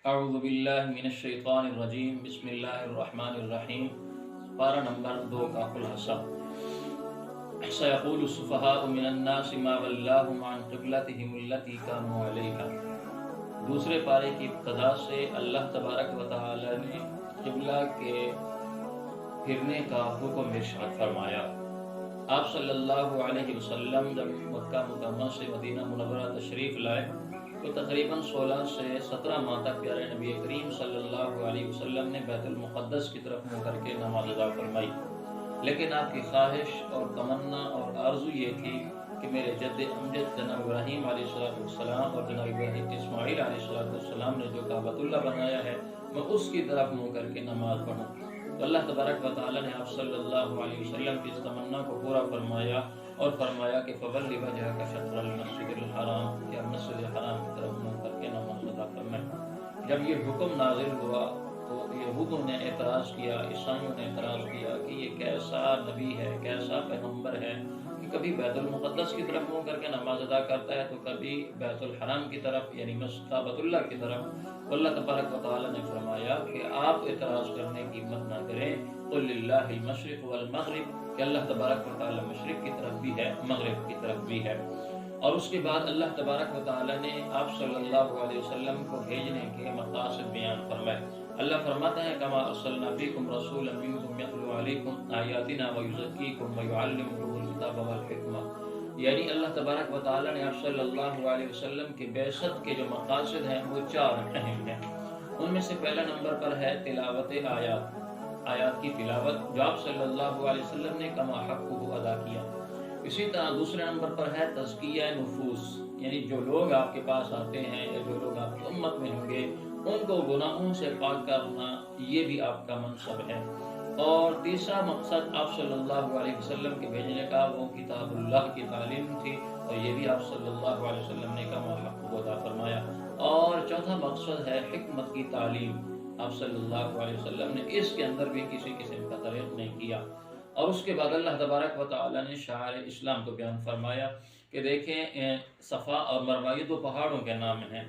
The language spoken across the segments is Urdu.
اعوذ باللہ من الشیطان الرجیم بسم اللہ الرحمن الرحیم۔ پارہ نمبر 2 کا خلاصہ۔ سیقول السفہاء من الناس ما ولاہم عن قبلتہم التی کانوا علیہا۔ دوسرے پارے کی ابتدا سے اللہ تبارک و تعالی نے قبلہ کے پھرنے کا حکم ارشاد فرمایا۔ آپ صلی اللہ علیہ وسلم جب مکہ مکرمہ سے مدینہ منورہ تشریف لائے تو تقریباً 16 سے 17 ماہ تک پیارے نبی کریم صلی اللہ علیہ وسلم نے بیت المقدس کی طرف منہ کر کے نماز ادا فرمائی، لیکن آپ کی خواہش اور تمنا اور آرزو یہ تھی کہ میرے جد امجد جناب ابراہیم علیہ السلام اور جناب اسماعیل علیہ السلام نے جو کعبۃ اللہ بنایا ہے میں اس کی طرف منہ کر کے نماز پڑھوں۔ تو اللہ تبارک و تعالی نے آپ صلی اللہ علیہ وسلم کی اس تمنا کو پورا فرمایا اور فرمایا کہ فَوَلِّ وَجْهَكَ شَطْرَ الْمَسْجِدِ الْحَرَامِ کہ مسجد الحرام کی طرف منہ کر کے نماز ادا فرمائیں۔ جب یہ حکم نازل ہوا تو یہودوں نے اعتراض کیا، عیسائیوں نے اعتراض کیا کہ یہ کیسا نبی ہے، کیسا پیغمبر ہے کہ کبھی بیت المقدس کی طرف منہ کر کے نماز ادا کرتا ہے تو کبھی بیت الحرام کی طرف یعنی کعبۃ اللہ کی طرف۔ تو اللہ تبارک و تعالی نے فرمایا کہ آپ اعتراض کرنے کی ہمت نہ کریں، قل للہ المشرق والمغرب کہ اللہ تبارک و تعالی مشرق کی طرف بھی ہے، مغرب کی طرف بھی ہے۔ اور اس کے بعد اللہ تبارک و تعالی نے آپ صلی اللہ علیہ وسلم کو بھیجنے کے مقاصد بیان فرمائے۔ اللہ فرماتا ہے کما ارسلنا فیکم رسولا منکم یتلو علیکم آیاتنا ویزکیکم ویعلمکم الکتاب والحکمہ، یعنی اللہ تبارک و تعالی نے آپ صلی اللہ علیہ وسلم کے بعثت کے جو مقاصد ہیں وہ 4 اہم ہیں۔ ان میں سے پہلا نمبر پر ہے تلاوت آیات کی تلاوت جو آپ صلی اللہ علیہ وسلم نے کما حقہ ادا کیا۔ اسی طرح دوسرے نمبر پر ہے تزکیہ نفوس، یعنی جو لوگ آپ کے پاس آتے ہیں یا جو لوگ آپ کی امت میں ہوں گے ان کو گناہوں سے پاک کرنا، یہ بھی آپ کا منصب ہے۔ اور تیسرا مقصد آپ صلی اللہ علیہ وسلم کے بھیجنے کا وہ کتاب اللہ کی تعلیم تھی، اور یہ بھی آپ صلی اللہ علیہ وسلم نے کما حق ادا فرمایا۔ اور چوتھا مقصد ہے حکمت کی تعلیم، آپ صلی اللہ علیہ وسلم نے اس کے اندر بھی کسی قسم کا طریق نہیں کیا۔ اور اس کے بعد اللہ تبارک و تعالی نے شعائر اسلام کو بیان فرمایا کہ دیکھیں صفا اور مروہ یہ 2 پہاڑوں کے نام ہیں۔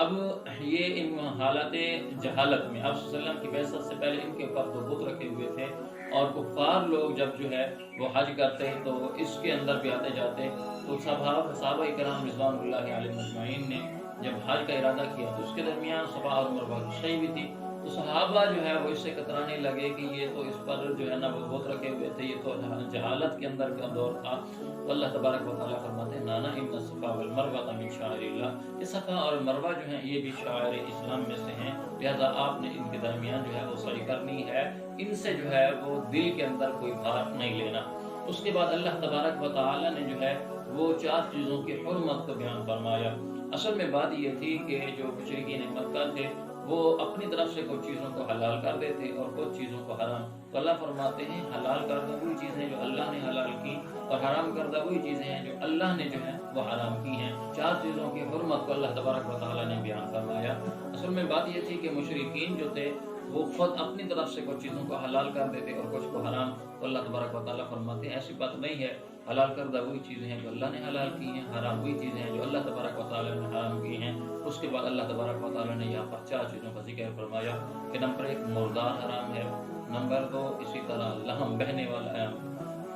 اب یہ ان حالت جہالت میں آپ صلی اللہ علیہ وسلم کی بعثت سے پہلے ان کے اوپر 2 بت رکھے ہوئے تھے، اور کفار لوگ جب جو ہے وہ حج کرتے تو اس کے اندر بھی آتے جاتے، تو صحابہ کرام رضوان اللہ علیہم اجمعین نے جب حج کا ارادہ کیا تو اس کے درمیان صفا اور مروہ صحیح بھی تھی، تو صحابہ جو ہے وہ اس سے کترانے لگے کہ یہ تو اس پر جو ہے نا وہ بت رکھے ہوئے تھے، یہ تو جہالت کے اندر کا دور تھا۔ تو اللہ تبارک و تعالیٰ فرماتے ہیں نانا ان الصفا والمروہ من شعائر اللہ، یہ صفا اور مروہ جو ہیں یہ بھی شعائر اسلام میں سے ہیں، لہذا آپ نے ان کے درمیان جو ہے وہ صحیح کرنی ہے، ان سے جو ہے وہ دل کے اندر کوئی بھار نہیں لینا۔ اس کے بعد اللہ تبارک و تعالیٰ نے جو ہے وہ 4 چیزوں کی حرمت کو بیان فرمایا۔ اصل میں بات یہ تھی کہ جو مشرکین مکہ تھے وہ اپنی طرف سے کچھ چیزوں کو حلال کر دیتے اور کچھ چیزوں کو حرام، تو اللہ فرماتے ہیں حلال کردہ وہی چیزیں جو اللہ نے حلال کی، اور حرام کردہ وہی چیزیں ہیں جو اللہ نے جو ہے وہ حرام کی ہیں۔ 4 چیزوں کی حرمت کو اللہ تبارک و تعالیٰ نے بیان فرمایا۔ اصل میں بات یہ تھی کہ مشرکین جو تھے وہ خود اپنی طرف سے کچھ چیزوں کو حلال کر دیتے اور کچھ کو حرام، تو اللہ تبارک و تعالیٰ فرماتے ہیں ایسی بات نہیں ہے، حلال کردہ وہی چیزیں ہیں جو اللہ نے حلال کی ہیں، حرام وہی چیزیں ہیں جو اللہ تبارک و تعالیٰ نے حرام کی ہیں۔ اس کے بعد اللہ تبارک و تعالیٰ نے یہاں پر 4 چیزوں کا ذکر فرمایا کہ نمبر 1 مردار حرام ہے، نمبر 2 اسی طرح لحم بہنے والا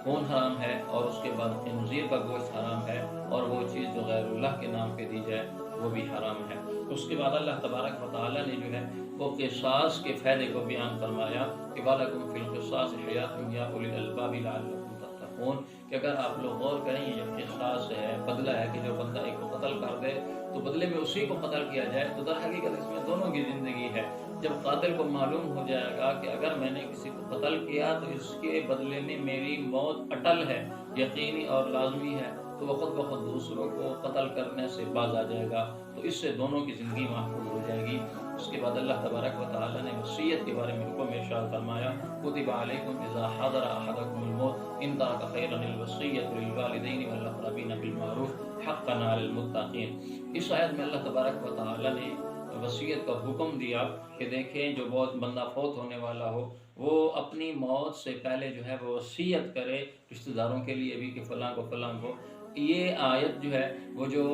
خون حرام ہے، اور اس کے بعد خنزیر کا گوشت حرام ہے، اور وہ چیز جو غیر اللہ کے نام پہ دی جائے وہ بھی حرام ہے۔ اس کے بعد اللہ تبارک و تعالیٰ نے جو ہے وہ قصاص کے فائدے کو بیان فرمایا کہ وَلَكُمْ فِي الْقِصَاصِ حَيَاةٌ يَا أُولِي الْأَلْبَابِ لَعَلَّكُمْ تَتَّقُونَ، کہ اگر آپ لوگ غور کریں یہ جو قصاص ہے، بدلہ ہے کہ جو بندہ ایک کو قتل کر دے تو بدلے میں اسی کو قتل کیا جائے، تو در حقیقت اس میں دونوں کی زندگی ہے۔ جب قاتل کو معلوم ہو جائے گا کہ اگر میں نے کسی کو قتل کیا تو اس کے بدلے میں میری موت اٹل ہے، یقینی اور لازمی ہے، تو وہ خود بخود دوسروں کو قتل کرنے سے باز آ جائے گا، تو اس سے دونوں کی زندگی محفوظ ہو جائے گی۔ اس کے بعد اللہ تبارک و تعالی نے وصیت کے بارے میں حکم ارشاد فرمایا کتب علیکم اذا حضر احدکم الموت ان ترک خیرا الوصیۃ للوالدین والاقربین بالمعروف حقا علی المتقین۔ اس آیت میں اللہ تبارک و تعالی نے وصیت کا حکم دیا کہ دیکھیں جو بہت بندہ فوت ہونے والا ہو وہ اپنی موت سے پہلے جو ہے وہ وصیت کرے رشتہ داروں کے لیے بھی کہ فلاں کو یہ آیت جو ہے وہ جو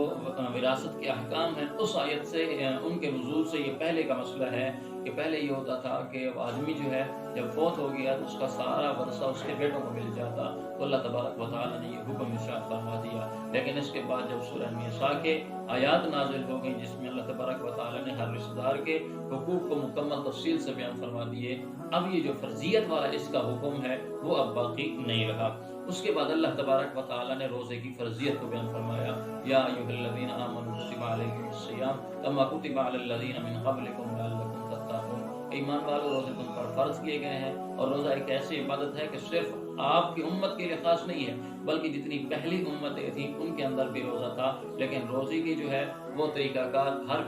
وراثت کے احکام ہیں اس آیت سے ان کے نزول سے یہ پہلے کا مسئلہ ہے کہ پہلے یہ ہوتا تھا کہ آدمی جو ہے جب فوت ہو گیا تو اس کا سارا ورثہ اس کے بیٹوں کو مل جاتا، تو اللہ تبارک و تعالیٰ نے یہ حکم ارشاد فرما دیا۔ لیکن اس کے بعد جب سورہ نساء کے آیات نازل ہو گئی جس میں اللہ تبارک و تعالیٰ نے ہر رشتہ دار کے حقوق کو مکمل تفصیل سے بیان فرما دیے، اب یہ جو فرضیت والا اس کا حکم ہے وہ اب باقی نہیں رہا۔ اس کے بعد اللہ تبارک و تعالیٰ نے روزے کی فرضیت کو بیان فرمایا، یا ایھا الذین آمنوا کتب علیکم الصیام کما کتب علی الذین من قبلکم لعلکم تتقون۔ ایمان والو روزے تم پر فرض کیے گئے ہیں، اور روزہ ایک ایسی عبادت ہے کہ صرف آپ کی امت کے لیے خاص نہیں ہے بلکہ جتنی پہلی امتیں تھیں ان کے اندر بھی روزہ تھا۔ لیکن روزے کی جو ہے وہ طریقہ کار ہر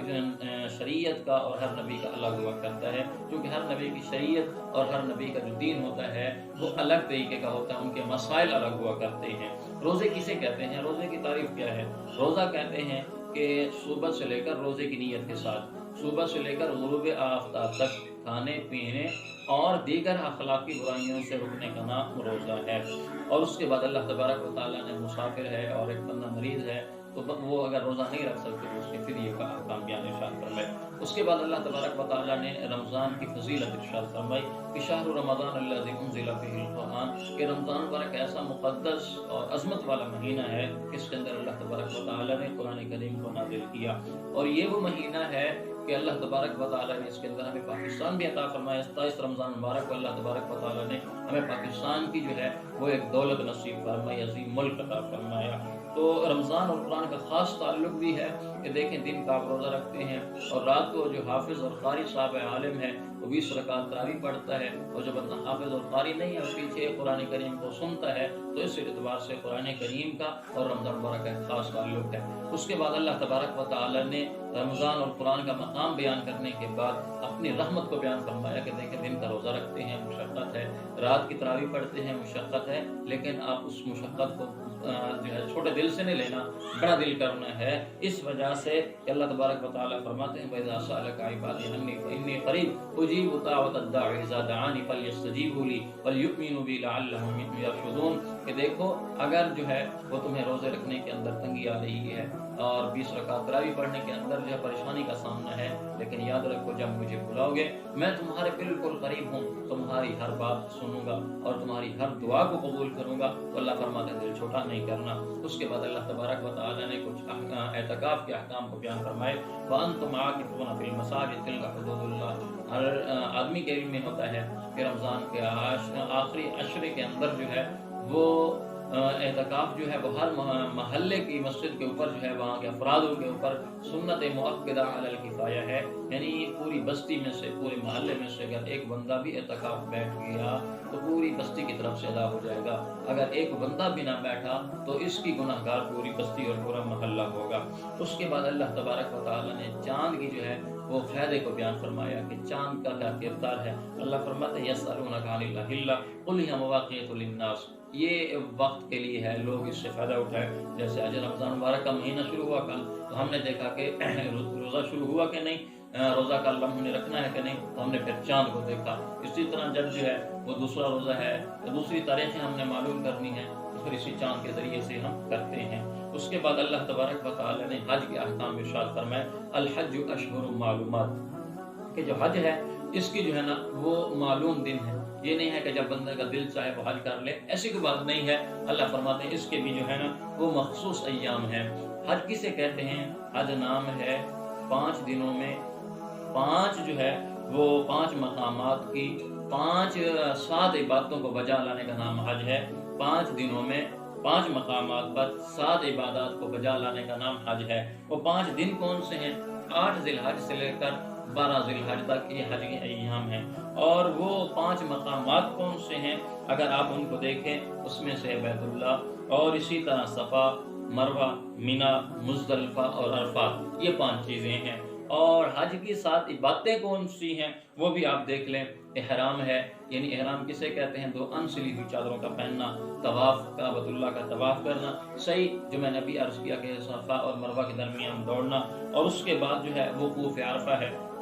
شریعت کا اور ہر نبی کا الگ ہوا کرتا ہے، کیونکہ ہر نبی کی شریعت اور ہر نبی کا جو دین ہوتا ہے وہ الگ طریقے کا ہوتا ہے، ان کے مسائل الگ ہوا کرتے ہیں۔ روزے کسے کہتے ہیں؟ روزے کی تعریف کیا ہے؟ روزہ کہتے ہیں کہ صبح سے لے کر روزے کی نیت کے ساتھ صبح سے لے کر غروب آفتاب تک کھانے پینے اور دیگر اخلاقی برائیوں سے رکنے کا نام روزہ ہے۔ اور اس کے بعد اللہ تبارک و تعالیٰ نے مسافر ہے اور ایک بندہ مریض ہے تو وہ اگر روزہ نہیں رکھ سکتے تو اس کے فدیے کا احکام بیان ارشاد فرمائے۔ اس کے بعد اللہ تبارک و تعالیٰ نے رمضان کی فضیلت ارشاد فرمائی کہ شہر رمضان الذی انزل فیہ القرآن، کہ رمضان مبارک ایسا مقدس اور عظمت والا مہینہ ہے اس کے اندر اللہ تبارک و تعالیٰ نے قرآن کریم کو نازل کیا، اور یہ وہ مہینہ ہے کہ اللہ تبارک و تعالیٰ نے اس کے اندر ہمیں پاکستان بھی عطا فرمایا۔ 27 رمضان مبارک کو اللہ تبارک و تعالیٰ نے ہمیں پاکستان کی جو ہے وہ ایک دولت نصیب فرمائی، عظیم ملک عطا فرمایا۔ تو رمضان اور قرآن کا خاص تعلق بھی ہے کہ دیکھیں دن کا آپ روزہ رکھتے ہیں اور رات کو جو حافظ اور قاری صاحب عالم ہے وہ 20 رکعت تراویح پڑھتا ہے، اور جو بندہ حافظ اور قاری نہیں ہے اور پیچھے قرآن کریم کو سنتا ہے تو اس اعتبار سے قرآن کریم کا اور رمضان مبارک کا خاص تعلق ہے۔ اس کے بعد اللہ تبارک و تعالیٰ نے رمضان اور قرآن کا مقام بیان کرنے کے بعد اپنی رحمت کو بیان فرمایا کہ دیکھیں دن کا روزہ رکھتے ہیں مشقت ہے، رات کی تراویح پڑھتے ہیں مشقت ہے، لیکن آپ اس مشقت کو جو ہے چھوٹے دل سے نہیں لینا، بڑا دل کرنا ہے۔ اس وجہ سے کہ اللہ تبارک و تعالیٰ فرماتے ہیں وَإِذَا سَأَلَكَ عِبَادِي عَنِّي فَإِنِّي قَرِيبٌ أُجِيبُ دَعْوَةَ الدَّاعِ إِذَا دَعَانِ فَلْيَسْتَجِيبُوا لِي وَلْيُؤْمِنُوا بِي لَعَلَّهُمْ يَرْشُدُونَ، کہ دیکھو اگر جو ہے وہ تمہیں روزے رکھنے کے اندر تنگی آ رہی ہے اور 20 رکعت تراویح پڑھنے کے اندر جو ہے پریشانی کا سامنا ہے، لیکن یاد رکھو جب مجھے بلاؤ گے میں تمہارے بالکل قریب ہوں، تمہاری ہر بات سنوں گا اور تمہاری ہر دعا کو قبول کروں گا۔ تو اللہ فرماتے ہیں دل چھوٹا نہیں کرنا۔ اس کے بعد اللہ تبارک و تعالیٰ نے کچھ اعتکاف کے احکام کو بیان فرمائے، وَأَنْتُمْ عَاكِفُونَ فِي الْمَسَاجِدِ تِلْكَ حُدُودُ اللَّهِ۔ ہر آدمی کے علم میں ہوتا ہے کہ رمضان کے آخری عشرے کے اندر جو ہے وہ اعتکاف جو ہے وہ ہر محلے کی مسجد کے اوپر جو ہے وہاں کے افرادوں کے اوپر سنت مؤکدہ علی الکفایہ ہے، یعنی پوری بستی میں سے پورے محلے میں سے اگر ایک بندہ بھی اعتکاف بیٹھ گیا تو پوری بستی کی طرف سے ادا ہو جائے گا، اگر ایک بندہ بھی نہ بیٹھا تو اس کی گناہ گار پوری بستی اور پورا محلہ ہوگا۔ اس کے بعد اللہ تبارک و تعالیٰ نے چاند کی جو ہے وہ فائدے کو بیان فرمایا کہ چاند کا کیا کردار ہے۔ اللہ فرماتے ہیں یسألونک عن الأہلہ قل ہی مواقیت للناس، یہ وقت کے لیے ہے، لوگ اس سے فائدہ اٹھائے۔ جیسے آج رمضان مبارک کا مہینہ شروع ہوا کل تو ہم نے دیکھا کہ روزہ شروع ہوا کہ نہیں، روزہ کا ہم نے رکھنا ہے کہ نہیں، تو ہم نے پھر چاند کو دیکھا۔ اسی طرح جب جو ہے وہ دوسرا روزہ ہے تو دوسری تاریخیں ہم نے معلوم کرنی ہے تو پھر اسی چاند کے ذریعے سے ہم کرتے ہیں۔ اس کے بعد اللہ تبارک و تعالیٰ نے حج کے احکام ارشاد فرمائے، الحج اشہر معلومات، کہ جو حج ہے اس کی جو ہے نا وہ معلوم دن ہے، یہ نہیں ہے کہ جب بندے کا دل چاہے وہ حج کر لے، ایسی کوئی بات نہیں ہے۔ اللہ فرماتے ہیں اس کے بھی جو ہے نا وہ مخصوص ایام ہے۔ حج کسے کہتے ہیں؟ حج نام ہے 5 دنوں میں 5 جو ہے وہ 5 مقامات کی 7 عبادتوں کو بجا لانے کا نام حج ہے۔ 5 دنوں میں 5 مقامات پر 7 عبادات کو بجا لانے کا نام حج ہے۔ وہ 5 دن کون سے ہیں؟ 8 ذی الحج سے لے کر 12 ذی الحج تک یہ حج کے ایام ہیں۔ اور وہ 5 مقامات کون سے ہیں اگر آپ ان کو دیکھیں، اس میں سے بیت اللہ اور اسی طرح صفا، مروہ، منی، مزدلفہ اور عرفات، یہ 5 چیزیں ہیں۔ اور حج کی 7 عبادتیں کون سی ہیں وہ بھی آپ دیکھ لیں۔ احرام ہے، یعنی احرام کسے کہتے ہیں؟ 2 انسلی ہوئی چادروں کا پہننا، طواف کعبۃ اللہ کا طواف کرنا، صحیح جو میں نے ابھی عرض کیا کہ صفا اور مروہ کے درمیان دوڑنا، اور اس کے بعد جو ہے وقوف عرفہ ہے،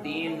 3